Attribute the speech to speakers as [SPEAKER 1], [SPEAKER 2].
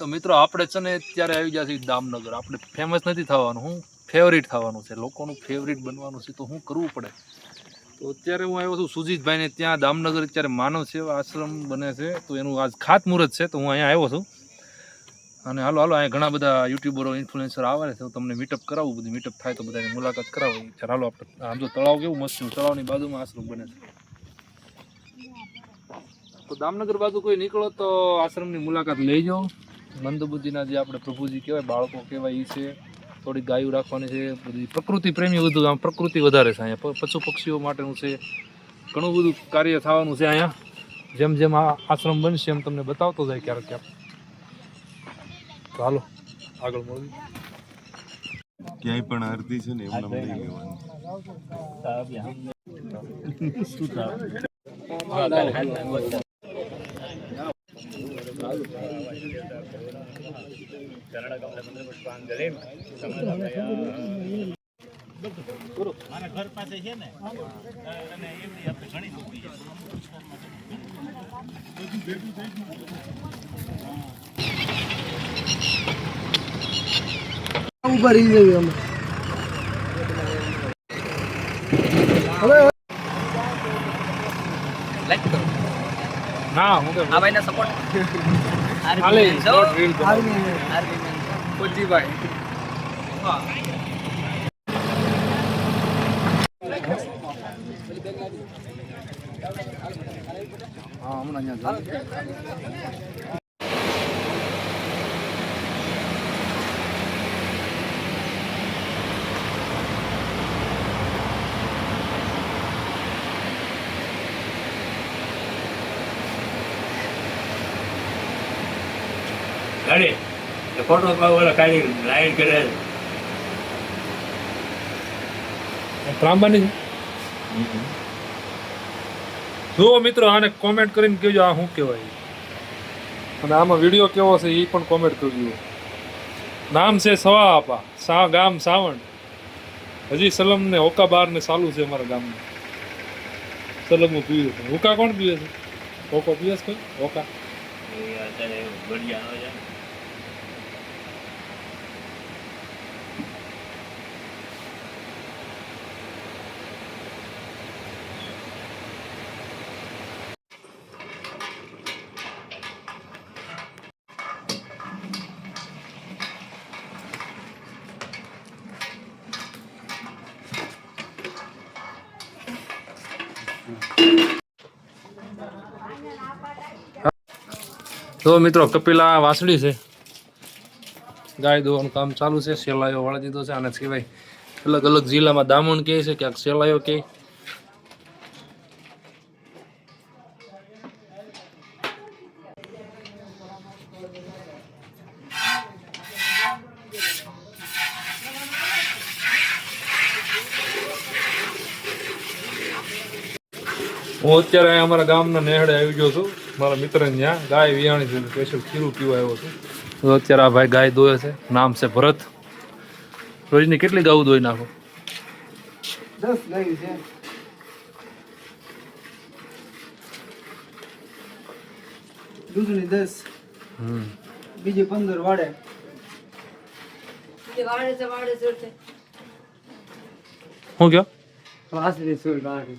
[SPEAKER 1] તો મિત્રો આપણે છે ને અત્યારે આવી ગયા છીએ દામનગર. આપણે ફેમસ નથી થવાનું, હું ફેવરિટ થવાનું છે, લોકોનું ફેવરિટ બનવાનું છે. તો શું કરવું પડે? તો અત્યારે હું આવ્યો છું સુજીતભાઈને ત્યાં. દામનગર અત્યારે માનવ સેવા આશ્રમ બને છે, તો એનું આજ ખાતમુહૂર્ત છે. તો હું અહીંયા આવ્યો છું અને હાલો અહીંયા ઘણા બધા યુટ્યુબરો ઇન્ફ્લુએન્સર આવે છે. હું તમને મીટઅપ કરાવું, બધી મીટઅપ થાય તો બધાની મુલાકાત કરાવું. હાલો આપણે આમ જો તળાવ કેવું મસ્ત છે, તળાવની બાજુમાં આશ્રમ બને છે. તો દામનગર બાજુ કોઈ નીકળો તો આશ્રમની મુલાકાત લઈ જાઓ. મંદબુદ્ધિના જે આપણે પ્રભુજી કહેવાય, બાળકો કહેવાય એ છે. થોડી ગાયું રાખવાની છે, બધી પ્રકૃતિ પ્રેમી વધુ, આમ પ્રકૃતિ વધારે છે અહીંયા. પશુ પક્ષીઓ માટેનું છે, ઘણું બધું કાર્ય થવાનું છે અહીંયા. જેમ જેમ આ આશ્રમ બનશે એમ તમને બતાવતો જાય ક્યારેક ક્યારેક. તો હાલો આગળ મળીએ.
[SPEAKER 2] ક્યાંય પણ આરતી છે ને એમને લઈ લેવાની.
[SPEAKER 3] ઘર પાસે છે ને અને એમની આપણે ઘણી મૂકી
[SPEAKER 4] ઉભા રહી જઈએ અમે.
[SPEAKER 1] ના હું
[SPEAKER 3] આ ભાઈને સપોર્ટ
[SPEAKER 1] પોજીભાઈ હા હમણાં અહીંયા
[SPEAKER 3] ગાડી ફોટો વાળા કાઢી લાઈન કરે
[SPEAKER 1] ત્રાંબાની જુઓ મિત્રો, આને કોમેન્ટ કરીને કહેજો આ શું કહેવાય અને આમાં વિડીયો કેવો છે એ પણ કોમેન્ટ કરજો. નામ છે સવા આપા, ગામ સાવણ. હજી સલમ ને હોકા બાર ને ચાલુ છે અમારા ગામમાં. સલમ પીવે છે. હોકા કોણ પીવે છે? હોકો પીવે છે કોઈ? હોકા
[SPEAKER 3] અત્યારે ગળિયા આવે છે.
[SPEAKER 1] તો મિત્રો કપિલા વાસળી છે, ગાય દોવાનું કામ ચાલુ છે. સેલાયો વાળી દીધો છે. આને સિવાય અલગ અલગ જિલ્લામાં દામણ કહે છે, ક્યાંક સેલાયો કહે. હું અત્યારે અમારા ગામના નેહડે આવી ગયો છું. મારા મિત્રને ત્યાં ગાય વિયાણી છે, સ્પેશિયલ ખીરું પીવા આવ્યો છું. તો અત્યારે આ ભાઈ ગાય દોય છે. નામ છે ભરત. રોજની કેટલી ગાઉ દોઈ નાખો?
[SPEAKER 4] 10 ગાય છે. દૂધની 10, બીજી 15 વાડે.
[SPEAKER 1] શું કયો?
[SPEAKER 4] વાસળી 16 વાડે.